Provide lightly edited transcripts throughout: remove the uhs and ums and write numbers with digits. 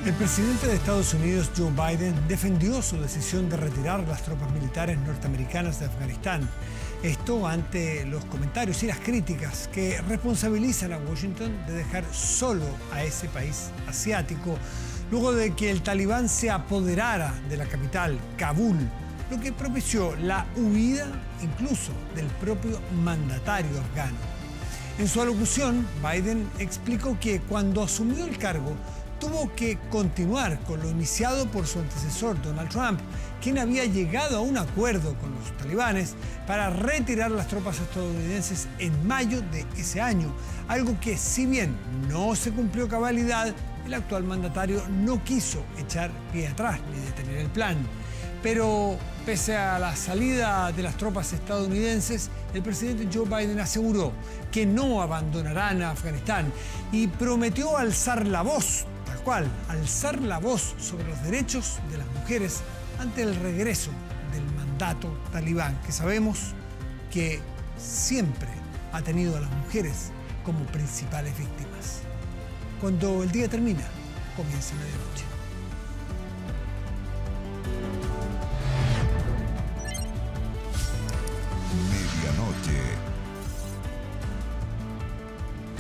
El presidente de Estados Unidos, Joe Biden, defendió su decisión de retirar las tropas militares norteamericanas de Afganistán. Esto ante los comentarios y las críticas que responsabilizan a Washington de dejar solo a ese país asiático, luego de que el talibán se apoderara de la capital, Kabul, lo que propició la huida incluso del propio mandatario afgano. En su alocución, Biden explicó que cuando asumió el cargo, tuvo que continuar con lo iniciado por su antecesor, Donald Trump, quien había llegado a un acuerdo con los talibanes para retirar las tropas estadounidenses en mayo de ese año, algo que, si bien no se cumplió a cabalidad, el actual mandatario no quiso echar pie atrás ni detener el plan. Pero pese a la salida de las tropas estadounidenses, el presidente Joe Biden aseguró que no abandonarán a Afganistán y prometió alzar la voz, tal cual, alzar la voz sobre los derechos de las mujeres ante el regreso del mandato talibán, que sabemos que siempre ha tenido a las mujeres como principales víctimas. Cuando el día termina, comienza medianoche.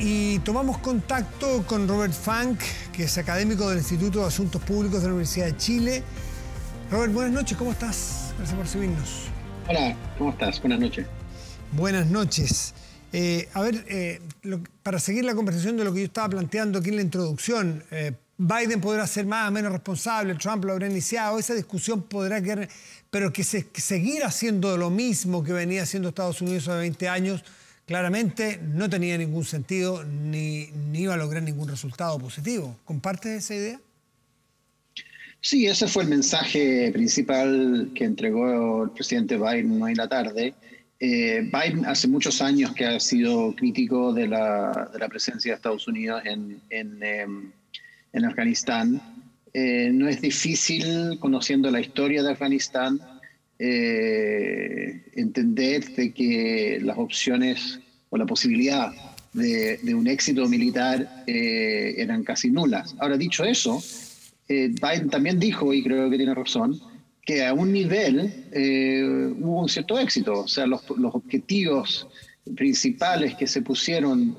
Y tomamos contacto con Robert Funk, que es académico del Instituto de Asuntos Públicos de la Universidad de Chile. Robert, buenas noches, ¿cómo estás? Gracias por recibirnos. Hola, ¿cómo estás? Buenas noches. Buenas noches. Para seguir la conversación de lo que yo estaba planteando aquí en la introducción, Biden podrá ser más o menos responsable, Trump lo habrá iniciado, esa discusión podrá quedar, pero que seguir haciendo lo mismo que venía haciendo Estados Unidos hace 20 años, claramente no tenía ningún sentido ni iba a lograr ningún resultado positivo. ¿Compartes esa idea? Sí, ese fue el mensaje principal que entregó el presidente Biden hoy en la tarde. Biden hace muchos años que ha sido crítico de la presencia de Estados Unidos en Afganistán. No es difícil, conociendo la historia de Afganistán, entender de que las opciones o la posibilidad de un éxito militar eran casi nulas. Ahora, dicho eso, Biden también dijo, y creo que tiene razón, que a un nivel hubo un cierto éxito. O sea, los objetivos principales que se pusieron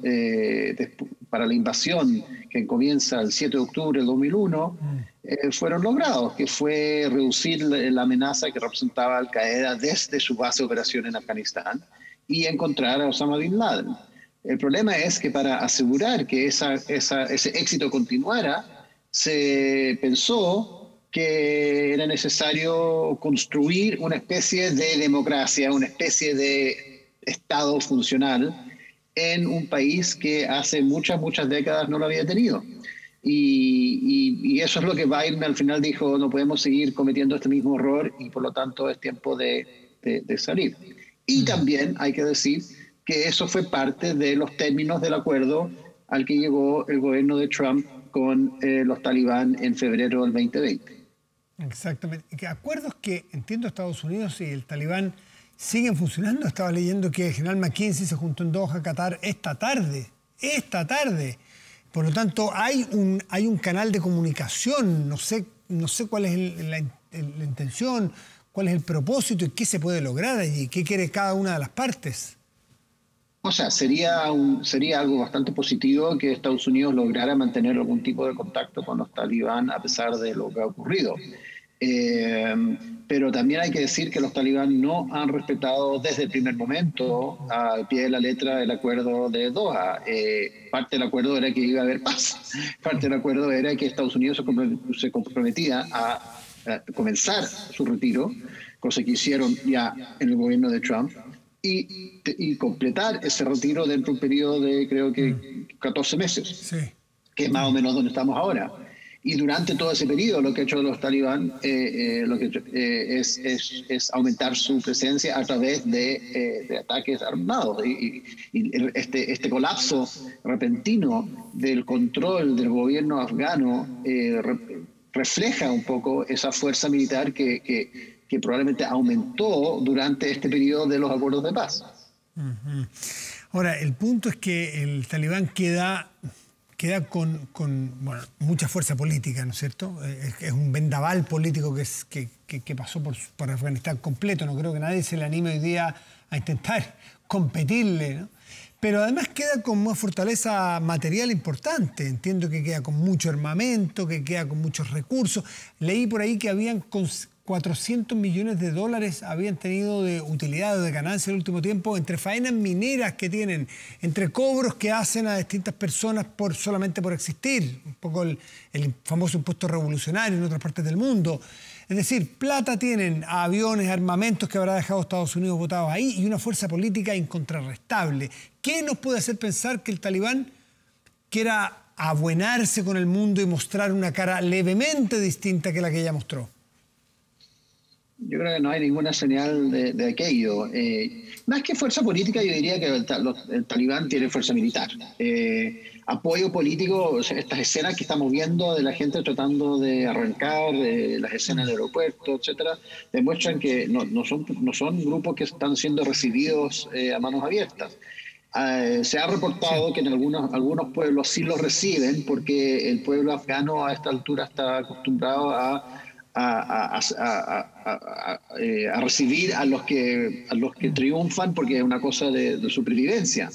para la invasión que comienza el 7 de octubre del 2001 fueron logrados, que fue reducir la amenaza que representaba Al-Qaeda desde su base de operación en Afganistán y encontrar a Osama Bin Laden. El problema es que para asegurar que ese éxito continuara, se pensó que era necesario construir una especie de democracia, una especie de Estado funcional en un país que hace muchas décadas no lo había tenido. Y eso es lo que Biden al final dijo: no podemos seguir cometiendo este mismo error y por lo tanto es tiempo de salir. Y también hay que decir que eso fue parte de los términos del acuerdo al que llegó el gobierno de Trump con los talibán en febrero del 2020. Exactamente. Acuerdos que, entiendo, Estados Unidos y el talibán siguen funcionando. Estaba leyendo que el general McKinsey se juntó en Doha, Qatar, esta tarde. Por lo tanto, hay un canal de comunicación. No sé cuál es la intención, cuál es el propósito y qué se puede lograr allí, qué quiere cada una de las partes. O sea, sería algo bastante positivo que Estados Unidos lograra mantener algún tipo de contacto con los talibán a pesar de lo que ha ocurrido. Pero también hay que decir que los talibán no han respetado desde el primer momento al pie de la letra el acuerdo de Doha. Parte del acuerdo era que iba a haber paz. Parte del acuerdo era que Estados Unidos se comprometía a comenzar su retiro, cosa que hicieron ya en el gobierno de Trump, y completar ese retiro dentro de un periodo de, creo que 14 meses, sí, que es más o menos donde estamos ahora. Y durante todo ese periodo lo que ha hecho los talibán es aumentar su presencia a través de ataques armados. Y este colapso repentino del control del gobierno afgano refleja un poco esa fuerza militar que probablemente aumentó durante este periodo de los acuerdos de paz. Ahora, el punto es que el talibán queda queda con bueno, mucha fuerza política, ¿no es cierto? Es un vendaval político que pasó por Afganistán completo. No creo que nadie se le anime hoy día a intentar competirle, ¿no? Pero además queda con una fortaleza material importante. Entiendo que queda con mucho armamento, que queda con muchos recursos. Leí por ahí que habían 400 millones de dólares habían tenido de utilidad o de ganancia en el último tiempo entre faenas mineras que tienen, entre cobros que hacen a distintas personas solamente por existir, un poco el famoso impuesto revolucionario en otras partes del mundo. Es decir, plata tienen, aviones, armamentos que habrá dejado Estados Unidos botados ahí y una fuerza política incontrarrestable. ¿Qué nos puede hacer pensar que el talibán quiera abuenarse con el mundo y mostrar una cara levemente distinta que la que ella mostró? Yo creo que no hay ninguna señal de aquello. Más que fuerza política, yo diría que el talibán tiene fuerza militar. Apoyo político, o sea, estas escenas que estamos viendo de la gente tratando de arrancar, las escenas del aeropuerto, etcétera, demuestran que no son grupos que están siendo recibidos a manos abiertas. Se ha reportado que en algunos pueblos sí los reciben porque el pueblo afgano a esta altura está acostumbrado a recibir a los que triunfan porque es una cosa de supervivencia.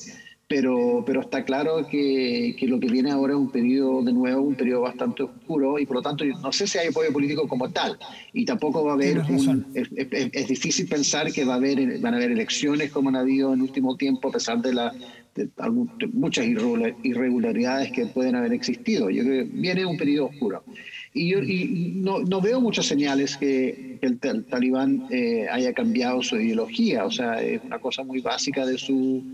Pero está claro que lo que viene ahora es un periodo bastante oscuro y por lo tanto no sé si hay apoyo político como tal y tampoco va a haber es difícil pensar que van a haber elecciones como han habido en el último tiempo a pesar de muchas irregularidades que pueden haber existido. Yo creo que viene un periodo oscuro. Y no veo muchas señales que el talibán haya cambiado su ideología. O sea, es una cosa muy básica de su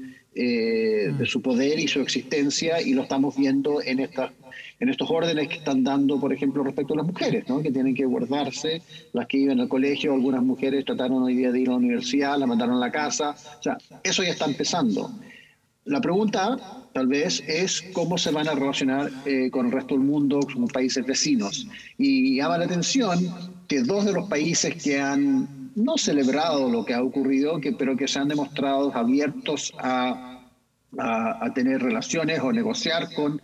poder y su existencia, y lo estamos viendo en estos órdenes que están dando, por ejemplo, respecto a las mujeres, ¿no? Que tienen que guardarse, las que iban al colegio. Algunas mujeres trataron hoy día de ir a la universidad, la mandaron a la casa. O sea, eso ya está empezando. La pregunta, tal vez, es cómo se van a relacionar con el resto del mundo, como países vecinos. Y llama la atención que dos de los países que han no celebrado lo que ha ocurrido, pero que se han demostrado abiertos a tener relaciones o negociar con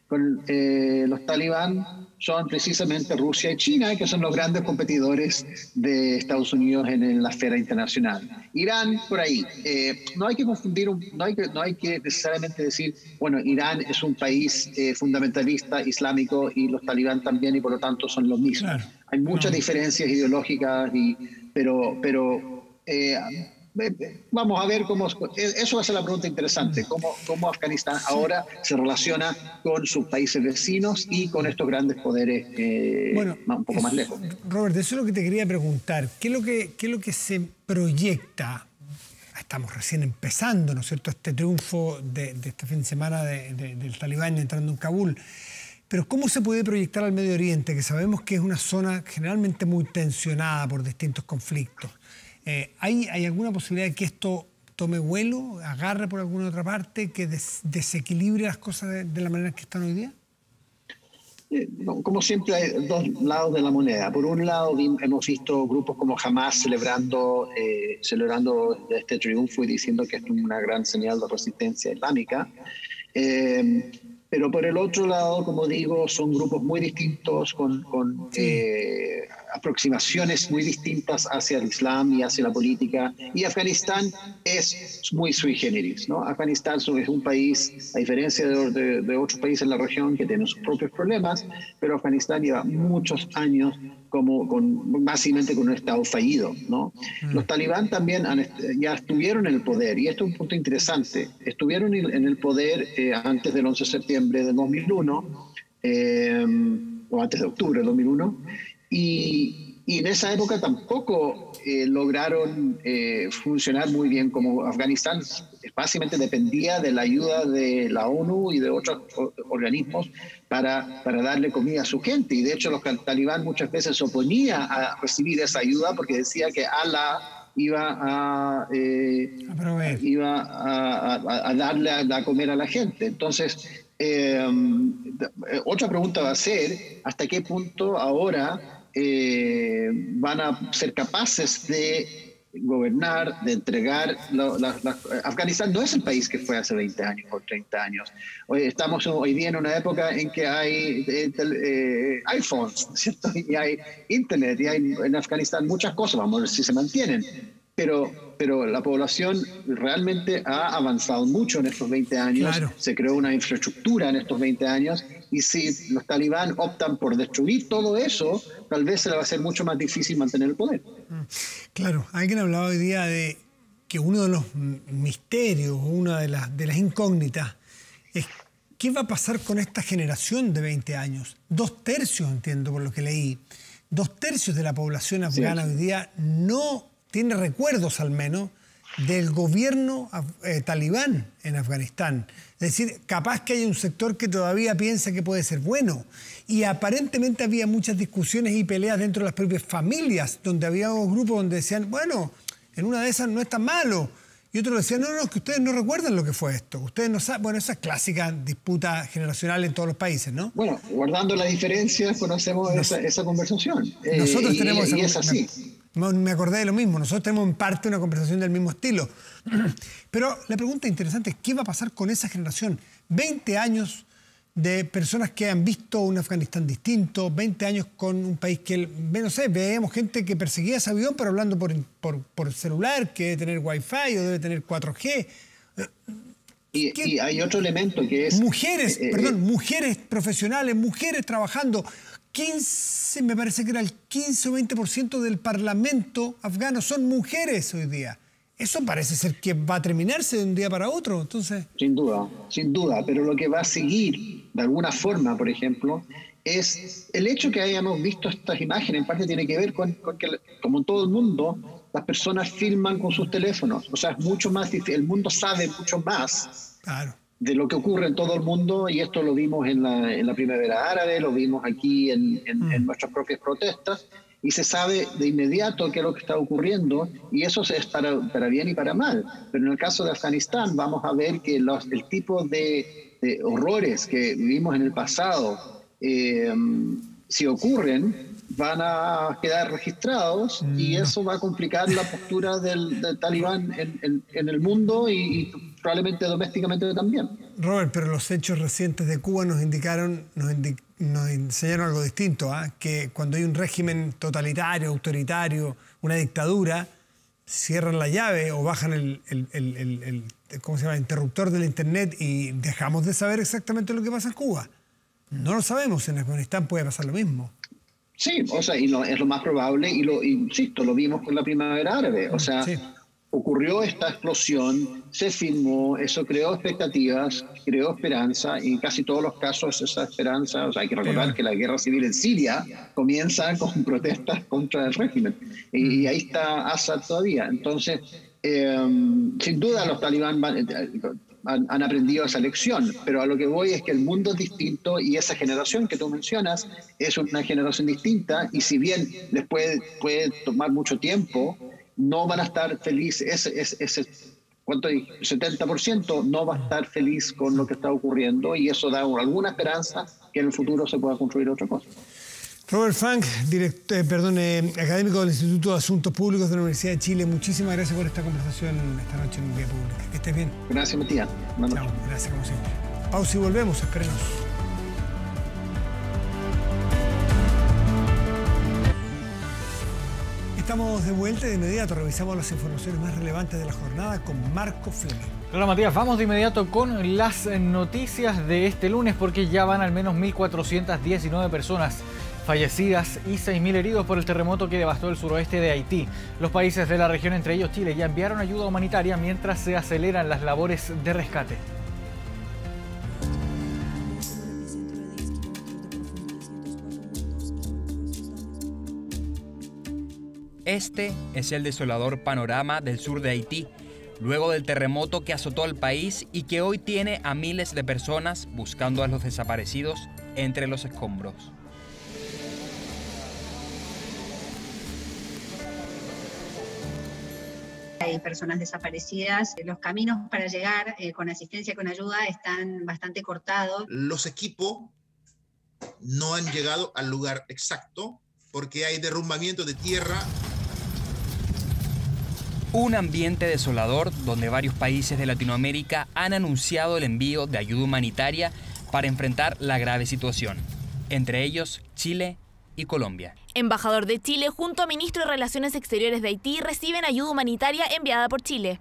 los talibán, son precisamente Rusia y China, que son los grandes competidores de Estados Unidos en la esfera internacional. Irán, por ahí. No hay que confundir, no hay que necesariamente decir, bueno, Irán es un país fundamentalista islámico y los talibán también, y por lo tanto son lo mismo. Claro. Hay muchas diferencias ideológicas, pero vamos a ver cómo... Eso va a ser la pregunta interesante, cómo Afganistán ahora se relaciona con sus países vecinos y con estos grandes poderes un poco más lejos. Robert, eso es lo que te quería preguntar. ¿Qué es lo que se proyecta? Estamos recién empezando, ¿no es cierto?, este triunfo de este fin de semana del talibán entrando en Kabul. Pero ¿cómo se puede proyectar al Medio Oriente, que sabemos que es una zona generalmente muy tensionada por distintos conflictos? ¿Hay alguna posibilidad de que esto tome vuelo, agarre por alguna otra parte, que desequilibre las cosas de la manera que están hoy día? Como siempre, hay dos lados de la moneda. Por un lado, hemos visto grupos como Hamas celebrando este triunfo y diciendo que es una gran señal de resistencia islámica. Pero por el otro lado, como digo, son grupos muy distintos, con aproximaciones muy distintas hacia el Islam y hacia la política. Y Afganistán es muy sui generis, ¿no? Afganistán es un país, a diferencia de otros países en la región, que tienen sus propios problemas, pero Afganistán lleva muchos años básicamente con un Estado fallido, ¿no? Los talibán también ya estuvieron en el poder, y esto es un punto interesante. Estuvieron en el poder antes del 11 de septiembre de 2001, o antes de octubre de 2001, y en esa época tampoco lograron funcionar muy bien. Como Afganistán básicamente dependía de la ayuda de la ONU y de otros organismos para darle comida a su gente, y de hecho los talibán muchas veces se oponía a recibir esa ayuda porque decía que Allah iba a darle a comer a la gente. Entonces, otra pregunta va a ser hasta qué punto ahora van a ser capaces de gobernar, de entregar. Afganistán no es el país que fue hace 20 años o 30 años. Estamos hoy día en una época en que hay iPhones, ¿cierto? Y hay Internet, y hay en Afganistán muchas cosas, vamos a ver si se mantienen. Pero la población realmente ha avanzado mucho en estos 20 años, claro. Se creó una infraestructura en estos 20 años, y si los talibán optan por destruir todo eso, tal vez se le va a hacer mucho más difícil mantener el poder. Claro, alguien hablaba hoy día de que uno de los misterios, una de las incógnitas, es qué va a pasar con esta generación de 20 años. 2/3, entiendo por lo que leí, 2/3 de la población afgana hoy día no tiene recuerdos, al menos, del gobierno talibán en Afganistán. Es decir, capaz que hay un sector que todavía piensa que puede ser bueno. Y aparentemente había muchas discusiones y peleas dentro de las propias familias, donde había un grupo donde decían, bueno, en una de esas no es tan malo. Y otros decían, no, que ustedes no recuerdan lo que fue esto. Ustedes no saben. Bueno, esa es clásica disputa generacional en todos los países, ¿no? Bueno, guardando las diferencias, conocemos esa conversación. Nosotros tenemos esa conversación. Y es así. Me acordé de lo mismo. Nosotros tenemos en parte una conversación del mismo estilo. Pero la pregunta interesante es, ¿qué va a pasar con esa generación? 20 años de personas que han visto un Afganistán distinto, 20 años con un país que, no sé, veíamos gente que perseguía ese avión, pero hablando por celular, que debe tener Wi-Fi o debe tener 4G. Y hay otro elemento que es... Mujeres profesionales, mujeres trabajando. 15, me parece que era el 15 o 20% del parlamento afgano son mujeres hoy día. Eso parece ser que va a terminarse de un día para otro, entonces... Sin duda, pero lo que va a seguir, de alguna forma, por ejemplo, es el hecho que hayamos visto estas imágenes, en parte tiene que ver con que, como en todo el mundo, las personas filman con sus teléfonos. O sea, es mucho más difícil, el mundo sabe mucho más de lo que ocurre en todo el mundo, y esto lo vimos en la primavera árabe, lo vimos aquí en nuestras propias protestas, y se sabe de inmediato qué es lo que está ocurriendo, y eso es para bien y para mal. Pero en el caso de Afganistán vamos a ver que el tipo de horrores que vivimos en el pasado, si ocurren, van a quedar registrados, y eso va a complicar la postura del talibán en el mundo y probablemente domésticamente también. Robert, pero los hechos recientes de Cuba nos enseñaron algo distinto, que cuando hay un régimen totalitario, autoritario, una dictadura, cierran la llave o bajan el ¿cómo se llama?, interruptor del internet, y dejamos de saber exactamente lo que pasa en Cuba. No lo sabemos. En Afganistán puede pasar lo mismo. Sí, o sea, es lo más probable, y insisto, lo vimos con la primavera árabe. O sea, ocurrió esta explosión, se filmó, eso creó expectativas, creó esperanza, y en casi todos los casos esa esperanza, o sea, hay que recordar que la guerra civil en Siria comienza con protestas contra el régimen, y ahí está Assad todavía. Entonces, sin duda los talibán han aprendido esa lección, pero a lo que voy es que el mundo es distinto, y esa generación que tú mencionas es una generación distinta, y si bien les puede tomar mucho tiempo, no van a estar felices. Ese ¿cuánto hay? 70% no va a estar feliz con lo que está ocurriendo, y eso da alguna esperanza que en el futuro se pueda construir otra cosa. Robert Funk, académico del Instituto de Asuntos Públicos de la Universidad de Chile, muchísimas gracias por esta conversación esta noche en Vía Pública. Que estés bien. Gracias, Matías. Chao, gracias como siempre. Pausa y volvemos, espérenos. Estamos de vuelta y de inmediato revisamos las informaciones más relevantes de la jornada con Marco Fleming. Hola Matías, vamos de inmediato con las noticias de este lunes, porque ya van al menos 1.419 personas fallecidas y 6.000 heridos por el terremoto que devastó el suroeste de Haití. Los países de la región, entre ellos Chile, ya enviaron ayuda humanitaria mientras se aceleran las labores de rescate. Este es el desolador panorama del sur de Haití, luego del terremoto que azotó al país y que hoy tiene a miles de personas buscando a los desaparecidos entre los escombros. Hay personas desaparecidas. Los caminos para llegar con asistencia, con ayuda, están bastante cortados. Los equipos no han llegado al lugar exacto porque hay derrumbamiento de tierra. Un ambiente desolador donde varios países de Latinoamérica han anunciado el envío de ayuda humanitaria para enfrentar la grave situación, entre ellos Chile y Colombia. Embajador de Chile junto a ministro de Relaciones Exteriores de Haití reciben ayuda humanitaria enviada por Chile. En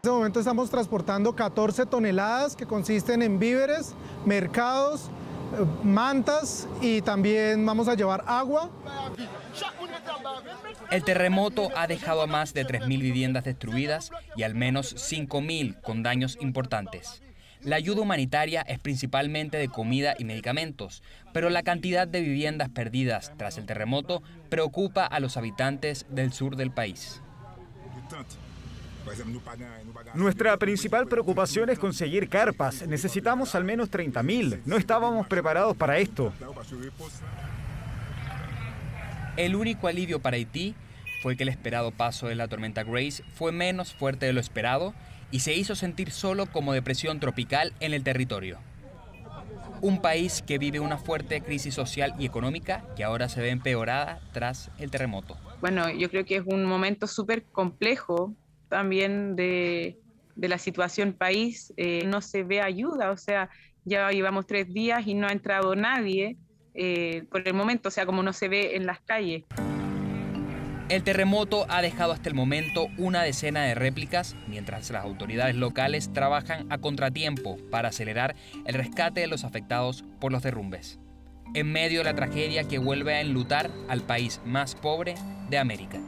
este momento estamos transportando 14 toneladas que consisten en víveres, mercados, mantas y también vamos a llevar agua. El terremoto ha dejado a más de 3.000 viviendas destruidas y al menos 5.000 con daños importantes. La ayuda humanitaria es principalmente de comida y medicamentos, pero la cantidad de viviendas perdidas tras el terremoto preocupa a los habitantes del sur del país. Nuestra principal preocupación es conseguir carpas. Necesitamos al menos 30.000. No estábamos preparados para esto. El único alivio para Haití fue que el esperado paso de la tormenta Grace fue menos fuerte de lo esperado y se hizo sentir solo como depresión tropical en el territorio. Un país que vive una fuerte crisis social y económica que ahora se ve empeorada tras el terremoto. Bueno, yo creo que es un momento súper complejo también de la situación país. No se ve ayuda, o sea, ya llevamos 3 días y no ha entrado nadie por el momento, o sea, como no se ve en las calles. El terremoto ha dejado hasta el momento una decena de réplicas, mientras las autoridades locales trabajan a contratiempo para acelerar el rescate de los afectados por los derrumbes, en medio de la tragedia que vuelve a enlutar al país más pobre de América.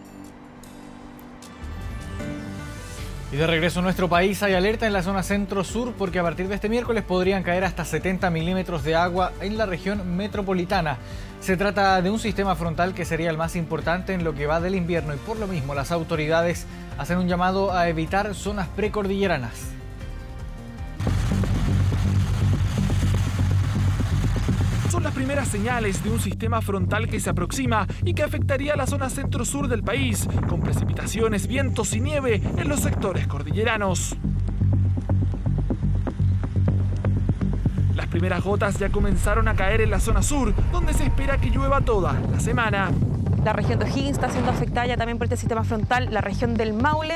Y de regreso a nuestro país hay alerta en la zona centro-sur porque a partir de este miércoles podrían caer hasta 70 milímetros de agua en la región metropolitana. Se trata de un sistema frontal que sería el más importante en lo que va del invierno y por lo mismo las autoridades hacen un llamado a evitar zonas precordilleranas. Son las primeras señales de un sistema frontal que se aproxima y que afectaría a la zona centro-sur del país, con precipitaciones, vientos y nieve en los sectores cordilleranos. Las primeras gotas ya comenzaron a caer en la zona sur, donde se espera que llueva toda la semana. La región de O'Higgins está siendo afectada ya también por este sistema frontal, la región del Maule,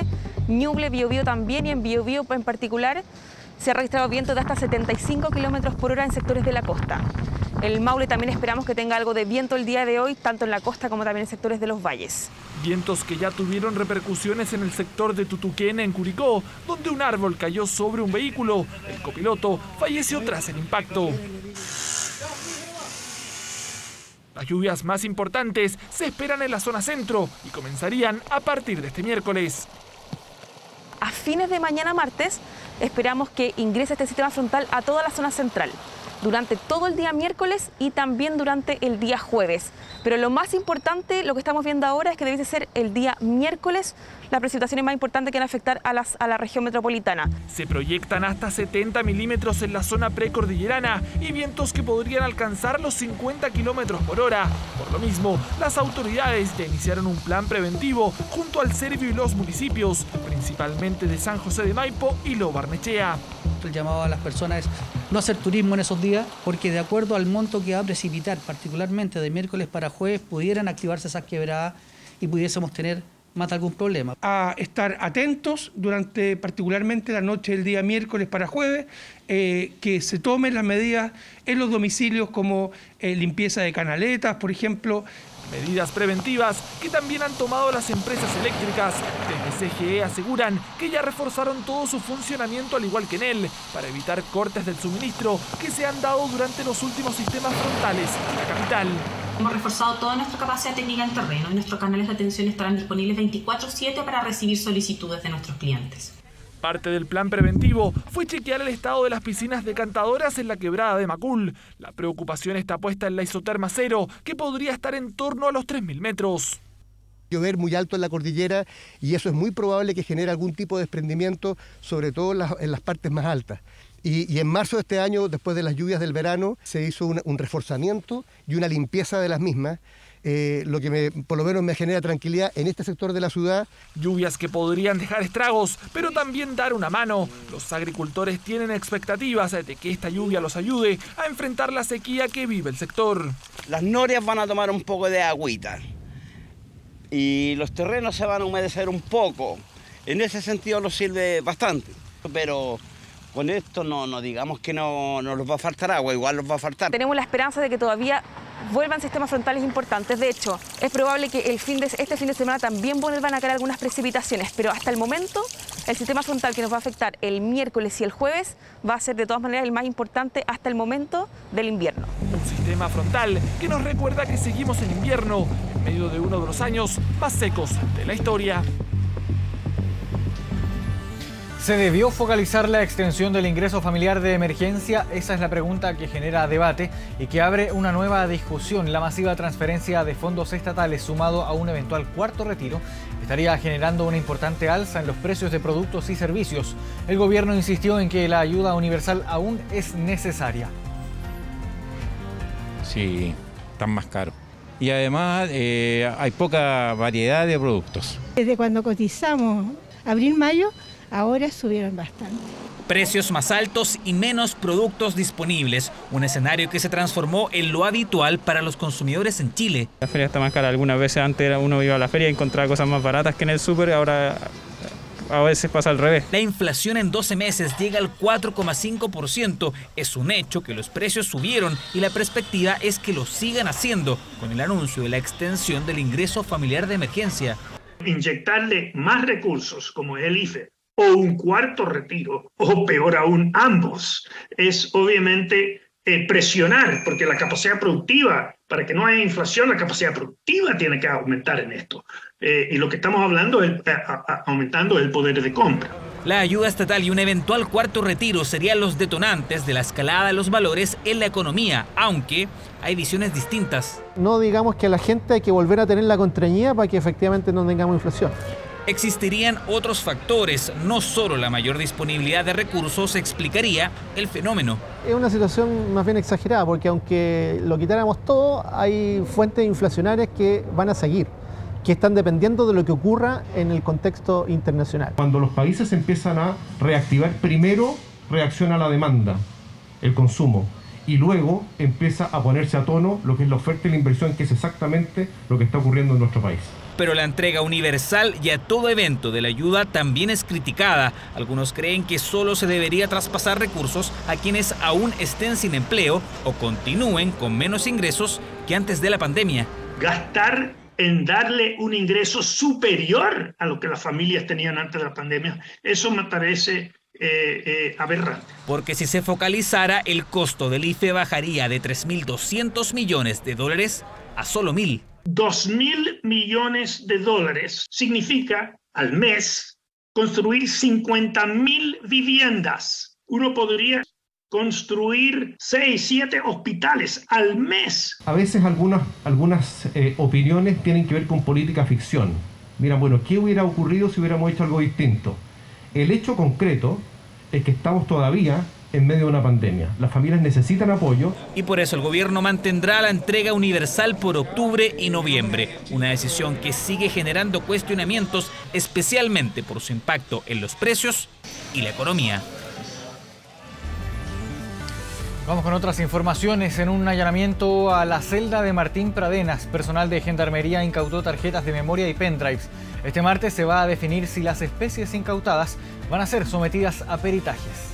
Ñuble, Biobío también, y en Biobío en particular se ha registrado vientos de hasta 75 km/h en sectores de la costa. El Maule también esperamos que tenga algo de viento el día de hoy, tanto en la costa como también en sectores de los valles. Vientos que ya tuvieron repercusiones en el sector de Tutuquén, en Curicó, donde un árbol cayó sobre un vehículo. El copiloto falleció tras el impacto. Las lluvias más importantes se esperan en la zona centro y comenzarían a partir de este miércoles. A fines de mañana martes esperamos que ingrese este sistema frontal a toda la zona central, durante todo el día miércoles y también durante el día jueves. Pero lo más importante, lo que estamos viendo ahora, es que debe ser el día miércoles las precipitaciones más importantes que van a afectar a la región metropolitana. Se proyectan hasta 70 milímetros en la zona precordillerana y vientos que podrían alcanzar los 50 kilómetros por hora. Por lo mismo, las autoridades ya iniciaron un plan preventivo junto al Servio y los municipios, principalmente de San José de Maipo y Lo Barnechea. El llamado a las personas es no hacer turismo en esos días, porque de acuerdo al monto que va a precipitar, particularmente de miércoles para jueves, pudieran activarse esas quebradas y pudiésemos tener más de algún problema. A estar atentos durante particularmente la noche del día miércoles para jueves, que se tomen las medidas en los domicilios como limpieza de canaletas, por ejemplo. Medidas preventivas que también han tomado las empresas eléctricas. Desde CGE aseguran que ya reforzaron todo su funcionamiento al igual que en él, para evitar cortes del suministro que se han dado durante los últimos sistemas frontales en la capital. Hemos reforzado toda nuestra capacidad técnica en terreno y nuestros canales de atención estarán disponibles 24/7 para recibir solicitudes de nuestros clientes. Parte del plan preventivo fue chequear el estado de las piscinas decantadoras en la quebrada de Macul. La preocupación está puesta en la isoterma cero, que podría estar en torno a los 3.000 metros. Llover muy alto en la cordillera y eso es muy probable que genere algún tipo de desprendimiento, sobre todo en las partes más altas. Y en marzo de este año, después de las lluvias del verano, se hizo un reforzamiento y una limpieza de las mismas. Lo que por lo menos me genera tranquilidad en este sector de la ciudad. Lluvias que podrían dejar estragos, pero también dar una mano. Los agricultores tienen expectativas de que esta lluvia los ayude a enfrentar la sequía que vive el sector. Las norias van a tomar un poco de agüita. y los terrenos se van a humedecer un poco. En ese sentido nos sirve bastante, pero con esto no digamos que no nos va a faltar agua, igual nos va a faltar. Tenemos la esperanza de que todavía vuelvan sistemas frontales importantes. De hecho, es probable que este fin de semana también vuelvan a caer algunas precipitaciones, pero hasta el momento el sistema frontal que nos va a afectar el miércoles y el jueves va a ser de todas maneras el más importante hasta el momento del invierno. Un sistema frontal que nos recuerda que seguimos en invierno, en medio de uno de los años más secos de la historia. ¿Se debió focalizar la extensión del ingreso familiar de emergencia? Esa es la pregunta que genera debate y que abre una nueva discusión. La masiva transferencia de fondos estatales sumado a un eventual cuarto retiro estaría generando una importante alza en los precios de productos y servicios. El gobierno insistió en que la ayuda universal aún es necesaria. Sí, están más caros. Y además hay poca variedad de productos. Desde cuando cotizamos abril-mayo, ahora subieron bastante. Precios más altos y menos productos disponibles, un escenario que se transformó en lo habitual para los consumidores en Chile. La feria está más cara, algunas veces antes uno iba a la feria y encontraba cosas más baratas que en el súper, ahora a veces pasa al revés. La inflación en 12 meses llega al 4,5%, es un hecho que los precios subieron y la perspectiva es que lo sigan haciendo con el anuncio de la extensión del ingreso familiar de emergencia. Inyectarle más recursos como es el IFE, o un cuarto retiro, o peor aún, ambos, es obviamente presionar, porque la capacidad productiva, para que no haya inflación, la capacidad productiva tiene que aumentar en esto. Y lo que estamos hablando es aumentando el poder de compra. La ayuda estatal y un eventual cuarto retiro serían los detonantes de la escalada de los valores en la economía, aunque hay visiones distintas. No digamos que a la gente hay que volver a tener la contrañía para que efectivamente no tengamos inflación. Existirían otros factores, no solo la mayor disponibilidad de recursos explicaría el fenómeno. Es una situación más bien exagerada, porque aunque lo quitáramos todo, hay fuentes inflacionarias que van a seguir, que están dependiendo de lo que ocurra en el contexto internacional. Cuando los países empiezan a reactivar, primero reacciona la demanda, el consumo, y luego empieza a ponerse a tono lo que es la oferta y la inversión, que es exactamente lo que está ocurriendo en nuestro país. Pero la entrega universal y a todo evento de la ayuda también es criticada. Algunos creen que solo se debería traspasar recursos a quienes aún estén sin empleo o continúen con menos ingresos que antes de la pandemia. Gastar en darle un ingreso superior a lo que las familias tenían antes de la pandemia, eso me parece aberrante. Porque si se focalizara, el costo del IFE bajaría de 3.200 millones de dólares a solo 1.000. 2.000 millones de dólares significa al mes construir 50.000 viviendas. Uno podría construir 6, 7 hospitales al mes. A veces algunas opiniones tienen que ver con política ficción. Mira, bueno, ¿qué hubiera ocurrido si hubiéramos hecho algo distinto? El hecho concreto es que estamos todavía en medio de una pandemia. Las familias necesitan apoyo. Y por eso el gobierno mantendrá la entrega universal por octubre y noviembre. Una decisión que sigue generando cuestionamientos, especialmente por su impacto en los precios y la economía. Vamos con otras informaciones. En un allanamiento a la celda de Martín Pradenas, personal de Gendarmería incautó tarjetas de memoria y pendrives. Este martes se va a definir si las especies incautadas van a ser sometidas a peritajes.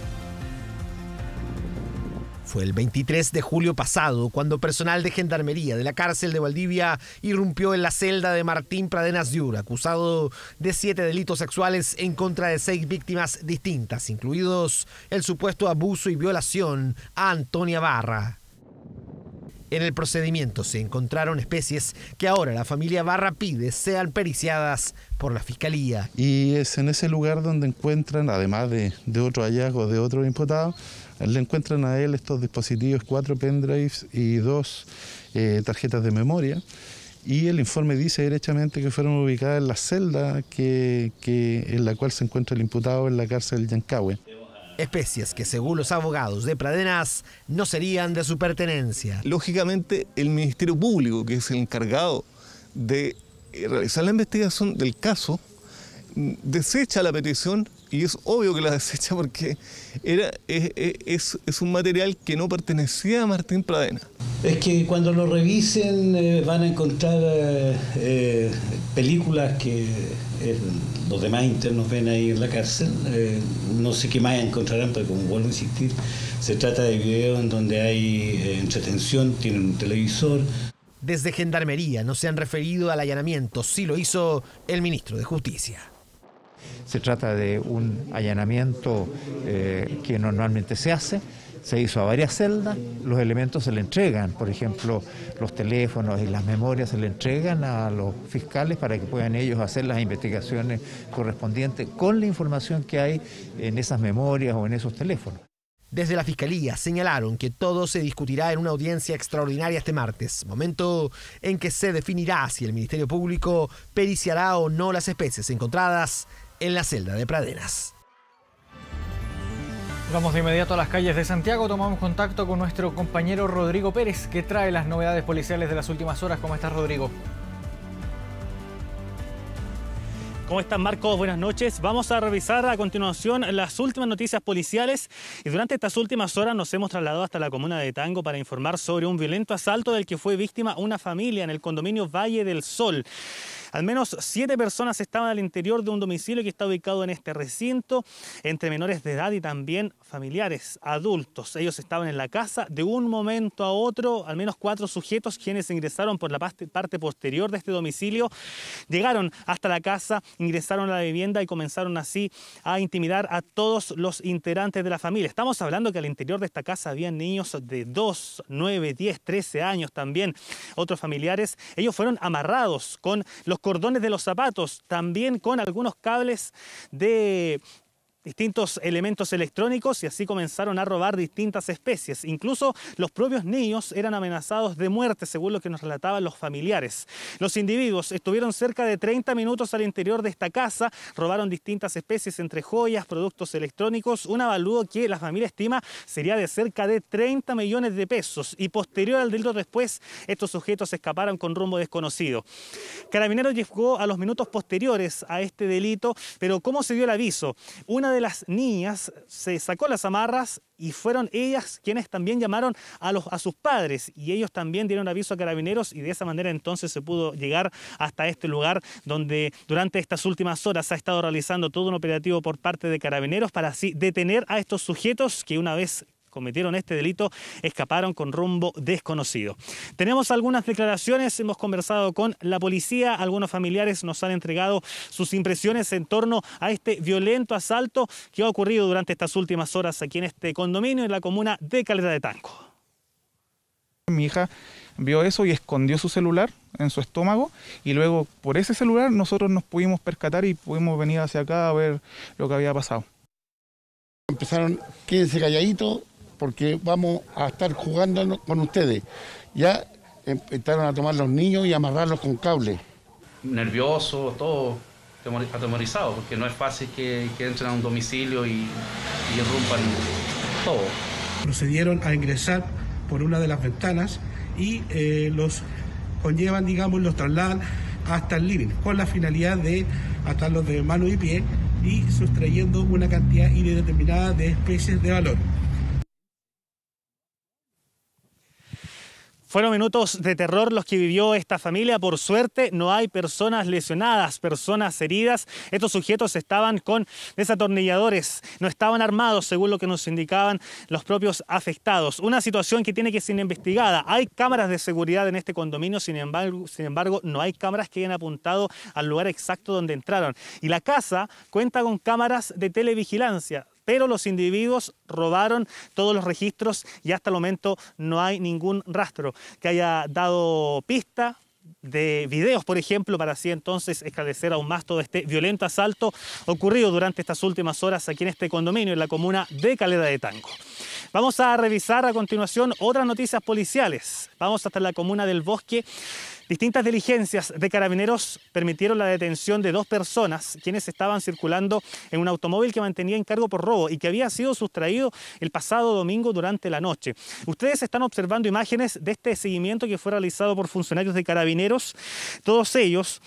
Fue el 23 de julio pasado cuando personal de Gendarmería de la cárcel de Valdivia irrumpió en la celda de Martín Pradenas Yur, acusado de 7 delitos sexuales en contra de 6 víctimas distintas, incluidos el supuesto abuso y violación a Antonia Barra. En el procedimiento se encontraron especies que ahora la familia Barra pide sean periciadas por la Fiscalía. Y es en ese lugar donde encuentran, además de otros hallazgos de otros imputados, le encuentran a él estos dispositivos, 4 pendrives y 2 tarjetas de memoria. Y el informe dice derechamente que fueron ubicadas en la celda en la cual se encuentra el imputado en la cárcel Yancahue. Especies que, según los abogados de Pradenas, no serían de su pertenencia. Lógicamente, el Ministerio Público, que es el encargado de realizar la investigación del caso, desecha la petición y es obvio que la desecha porque es un material que no pertenecía a Martín Pradena. Es que cuando lo revisen van a encontrar películas que los demás internos ven ahí en la cárcel. No sé qué más encontrarán, pero como vuelvo a insistir, se trata de videos en donde hay entretención, tienen un televisor. Desde Gendarmería no se han referido al allanamiento, sí lo hizo el ministro de Justicia. Se trata de un allanamiento que normalmente se hace. Se hizo a varias celdas, los elementos se le entregan, por ejemplo, los teléfonos y las memorias se le entregan a los fiscales para que puedan ellos hacer las investigaciones correspondientes con la información que hay en esas memorias o en esos teléfonos. Desde la Fiscalía señalaron que todo se discutirá en una audiencia extraordinaria este martes, momento en que se definirá si el Ministerio Público periciará o no las especies encontradas en la celda de Pradenas. Vamos de inmediato a las calles de Santiago, tomamos contacto con nuestro compañero Rodrigo Pérez, que trae las novedades policiales de las últimas horas. ¿Cómo estás, Rodrigo? ¿Cómo están, Marcos? Buenas noches. Vamos a revisar a continuación las últimas noticias policiales y durante estas últimas horas nos hemos trasladado hasta la comuna de Tango para informar sobre un violento asalto del que fue víctima una familia en el condominio Valle del Sol. Al menos 7 personas estaban al interior de un domicilio que está ubicado en este recinto, entre menores de edad y también familiares, adultos. Ellos estaban en la casa. De un momento a otro, al menos 4 sujetos quienes ingresaron por la parte posterior de este domicilio, llegaron hasta la casa, ingresaron a la vivienda y comenzaron así a intimidar a todos los integrantes de la familia. Estamos hablando que al interior de esta casa habían niños de 2, 9, 10, 13 años también, otros familiares. Ellos fueron amarrados con los cordones de los zapatos, también con algunos cables de distintos elementos electrónicos y así comenzaron a robar distintas especies. Incluso los propios niños eran amenazados de muerte, según lo que nos relataban los familiares. Los individuos estuvieron cerca de 30 minutos al interior de esta casa, robaron distintas especies entre joyas, productos electrónicos, un avalúo que la familia estima sería de cerca de 30 millones de pesos y posterior al delito después, estos sujetos escaparon con rumbo desconocido. Carabineros llegó a los minutos posteriores a este delito, pero ¿cómo se dio el aviso? Una de las niñas se sacó las amarras y fueron ellas quienes también llamaron a sus padres y ellos también dieron aviso a Carabineros y de esa manera entonces se pudo llegar hasta este lugar donde durante estas últimas horas ha estado realizando todo un operativo por parte de Carabineros para así detener a estos sujetos que una vez cometieron este delito, escaparon con rumbo desconocido. Tenemos algunas declaraciones, hemos conversado con la policía, algunos familiares nos han entregado sus impresiones en torno a este violento asalto que ha ocurrido durante estas últimas horas aquí en este condominio en la comuna de Calera de Tango. Mi hija vio eso y escondió su celular en su estómago y luego por ese celular nosotros nos pudimos percatar y pudimos venir hacia acá a ver lo que había pasado. Empezaron, quédense calladitos, porque vamos a estar jugando con ustedes. Ya empezaron a tomar los niños y amarrarlos con cable. Nervioso, todo atemorizado, porque no es fácil que entren a un domicilio y irrumpan todo. Procedieron a ingresar por una de las ventanas y los conllevan, digamos, los trasladan hasta el living, con la finalidad de atarlos de mano y pie y sustrayendo una cantidad indeterminada de especies de valor. Fueron minutos de terror los que vivió esta familia. Por suerte no hay personas lesionadas, personas heridas. Estos sujetos estaban con desatornilladores, no estaban armados según lo que nos indicaban los propios afectados. Una situación que tiene que ser investigada. Hay cámaras de seguridad en este condominio, sin embargo no hay cámaras que hayan apuntado al lugar exacto donde entraron. Y la casa cuenta con cámaras de televigilancia, pero los individuos robaron todos los registros y hasta el momento no hay ningún rastro que haya dado pista de videos, por ejemplo, para así entonces esclarecer aún más todo este violento asalto ocurrido durante estas últimas horas aquí en este condominio, en la comuna de Calera de Tango. Vamos a revisar a continuación otras noticias policiales. Vamos hasta la comuna del Bosque. Distintas diligencias de Carabineros permitieron la detención de 2 personas quienes estaban circulando en un automóvil que mantenía encargo por robo y que había sido sustraído el pasado domingo durante la noche. Ustedes están observando imágenes de este seguimiento que fue realizado por funcionarios de Carabineros. Todos ellos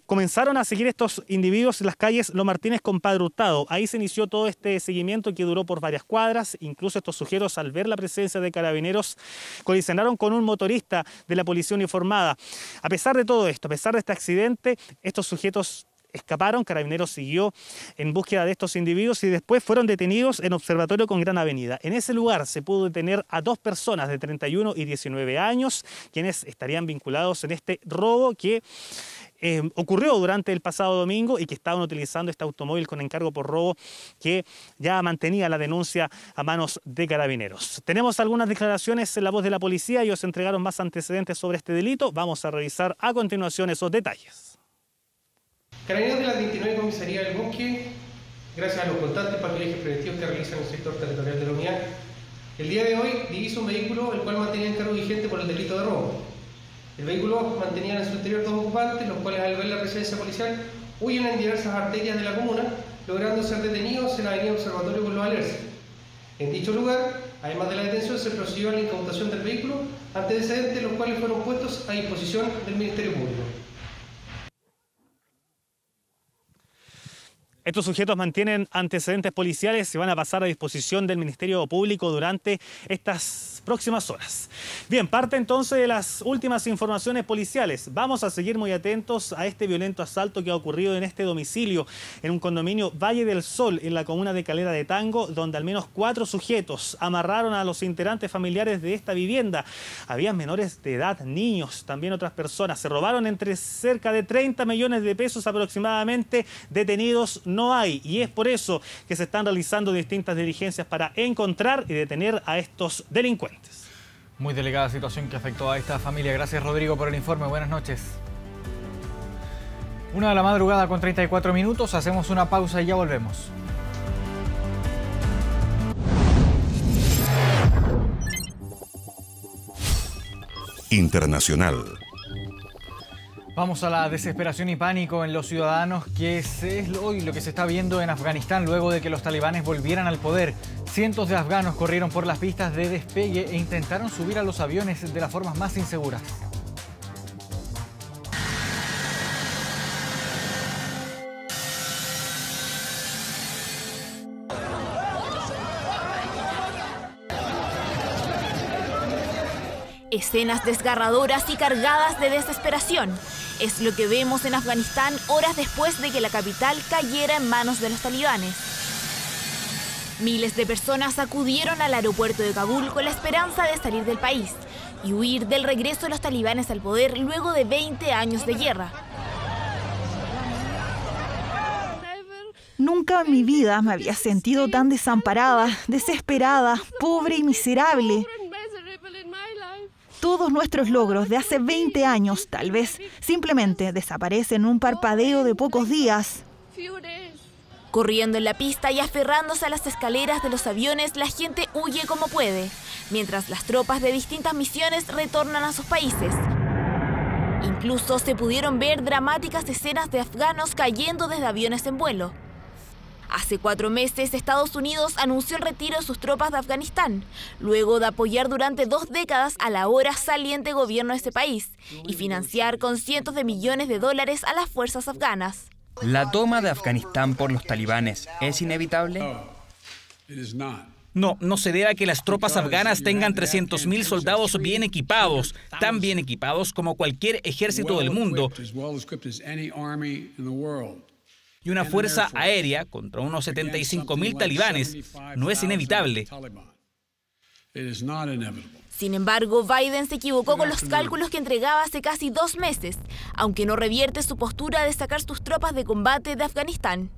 Comenzaron a seguir estos individuos en las calles Los Martínez con Padre Hurtado. Ahí se inició todo este seguimiento que duró por varias cuadras. Incluso estos sujetos, al ver la presencia de carabineros, colisionaron con un motorista de la policía uniformada. A pesar de todo esto, a pesar de este accidente, estos sujetos escaparon. Carabineros siguió en búsqueda de estos individuos y después fueron detenidos en Observatorio con Gran Avenida. En ese lugar se pudo detener a 2 personas de 31 y 19 años, quienes estarían vinculados en este robo que ocurrió durante el pasado domingo y que estaban utilizando este automóvil con encargo por robo que ya mantenía la denuncia a manos de Carabineros. Tenemos algunas declaraciones en la voz de la policía. Ellos entregaron más antecedentes sobre este delito. Vamos a revisar a continuación esos detalles. Carabineros de la 29 Comisaría del Bosque, gracias a los constantes patrullajes preventivos que realizan en el sector territorial de la unidad, el día de hoy divisa un vehículo el cual mantenía encargo vigente por el delito de robo. El vehículo mantenía en su interior 2 ocupantes, los cuales al ver la presencia policial huyen en diversas arterias de la comuna, logrando ser detenidos en la avenida Observatorio con los Alerce. En dicho lugar, además de la detención, se procedió a la incautación del vehículo, antecedentes los cuales fueron puestos a disposición del Ministerio Público. Estos sujetos mantienen antecedentes policiales y van a pasar a disposición del Ministerio Público durante estas próximas horas. Bien, parte entonces de las últimas informaciones policiales. Vamos a seguir muy atentos a este violento asalto que ha ocurrido en este domicilio, en un condominio Valle del Sol, en la comuna de Calera de Tango, donde al menos 4 sujetos amarraron a los integrantes familiares de esta vivienda. Habían menores de edad, niños, también otras personas. Se robaron entre cerca de 30 millones de pesos aproximadamente. Detenidos no hay, y es por eso que se están realizando distintas diligencias para encontrar y detener a estos delincuentes. Muy delicada situación que afectó a esta familia. Gracias, Rodrigo, por el informe. Buenas noches. 1 de la madrugada con 34 minutos. Hacemos una pausa y ya volvemos. Internacional. Vamos a la desesperación y pánico en los ciudadanos, que es hoy lo que se está viendo en Afganistán luego de que los talibanes volvieran al poder. Cientos de afganos corrieron por las pistas de despegue e intentaron subir a los aviones de las formas más inseguras. Escenas desgarradoras y cargadas de desesperación. Es lo que vemos en Afganistán horas después de que la capital cayera en manos de los talibanes. Miles de personas acudieron al aeropuerto de Kabul con la esperanza de salir del país y huir del regreso de los talibanes al poder luego de 20 años de guerra. Nunca en mi vida me había sentido tan desamparada, desesperada, pobre y miserable. Todos nuestros logros de hace 20 años, tal vez, simplemente desaparecen en un parpadeo de pocos días. Corriendo en la pista y aferrándose a las escaleras de los aviones, la gente huye como puede, mientras las tropas de distintas misiones retornan a sus países. Incluso se pudieron ver dramáticas escenas de afganos cayendo desde aviones en vuelo. Hace 4 meses, Estados Unidos anunció el retiro de sus tropas de Afganistán, luego de apoyar durante 2 décadas al ahora saliente gobierno de ese país y financiar con cientos de millones de dólares a las fuerzas afganas. ¿La toma de Afganistán por los talibanes es inevitable? No, no se debe a que las tropas afganas tengan 300.000 soldados bien equipados, tan bien equipados como cualquier ejército del mundo, y una fuerza aérea contra unos 75.000 talibanes. No es inevitable. Sin embargo, Biden se equivocó con los cálculos que entregaba hace casi 2 meses, aunque no revierte su postura de sacar sus tropas de combate de Afganistán.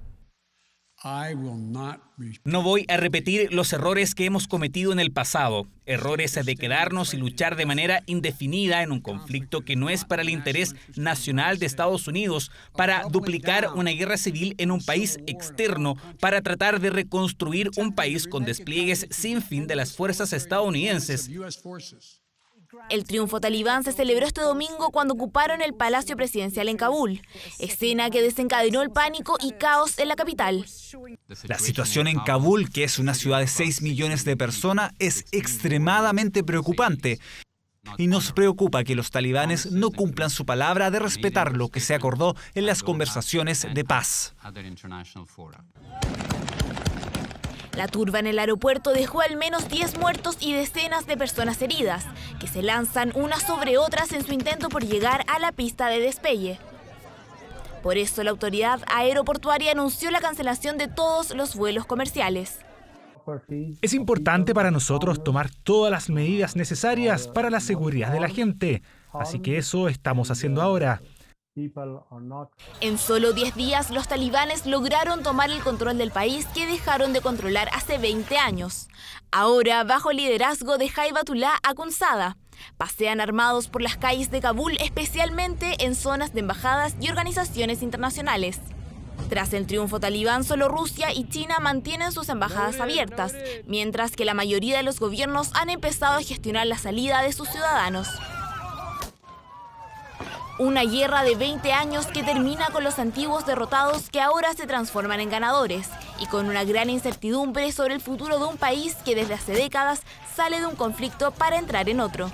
No voy a repetir los errores que hemos cometido en el pasado, errores de quedarnos y luchar de manera indefinida en un conflicto que no es para el interés nacional de Estados Unidos, para duplicar una guerra civil en un país externo, para tratar de reconstruir un país con despliegues sin fin de las fuerzas estadounidenses. El triunfo talibán se celebró este domingo cuando ocuparon el Palacio Presidencial en Kabul, escena que desencadenó el pánico y caos en la capital. La situación en Kabul, que es una ciudad de 6 millones de personas, es extremadamente preocupante. y nos preocupa que los talibanes no cumplan su palabra de respetar lo que se acordó en las conversaciones de paz. La turba en el aeropuerto dejó al menos 10 muertos y decenas de personas heridas, que se lanzan unas sobre otras en su intento por llegar a la pista de despegue. Por eso la autoridad aeroportuaria anunció la cancelación de todos los vuelos comerciales. Es importante para nosotros tomar todas las medidas necesarias para la seguridad de la gente, así que eso estamos haciendo ahora. En solo 10 días, los talibanes lograron tomar el control del país que dejaron de controlar hace 20 años. Ahora, bajo el liderazgo de Haibatullah Akhundzada, pasean armados por las calles de Kabul, especialmente en zonas de embajadas y organizaciones internacionales. Tras el triunfo talibán, solo Rusia y China mantienen sus embajadas abiertas, mientras que la mayoría de los gobiernos han empezado a gestionar la salida de sus ciudadanos. Una guerra de 20 años que termina con los antiguos derrotados que ahora se transforman en ganadores y con una gran incertidumbre sobre el futuro de un país que desde hace décadas sale de un conflicto para entrar en otro.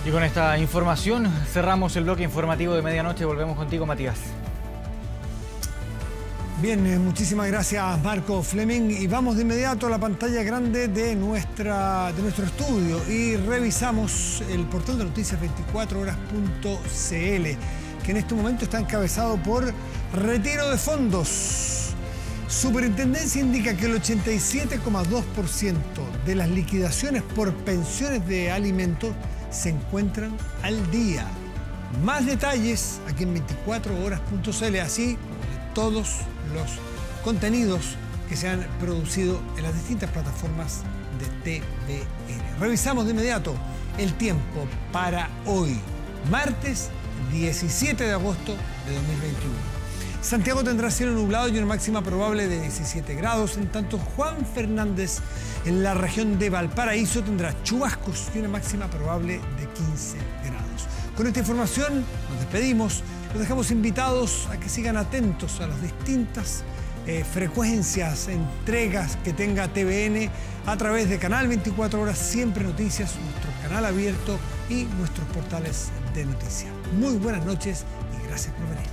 Y con esta información cerramos el bloque informativo de medianoche. Volvemos contigo, Matías. Bien, muchísimas gracias, Marco Fleming. Y vamos de inmediato a la pantalla grande de nuestro estudio y revisamos el portal de noticias 24horas.cl, que en este momento está encabezado por retiro de fondos. Superintendencia indica que el 87,2% de las liquidaciones por pensiones de alimentos se encuentran al día. Más detalles aquí en 24horas.cl, así como de todos los contenidos que se han producido en las distintas plataformas de TVN. Revisamos de inmediato el tiempo para hoy, martes 17 de agosto de 2021. Santiago tendrá cielo nublado y una máxima probable de 17 grados, en tanto Juan Fernández en la región de Valparaíso tendrá chubascos y una máxima probable de 15 grados. Con esta información nos despedimos. Los dejamos invitados a que sigan atentos a las distintas frecuencias, entregas que tenga TVN a través de Canal 24 Horas, Siempre Noticias, nuestro canal abierto y nuestros portales de noticias. Muy buenas noches y gracias por venir.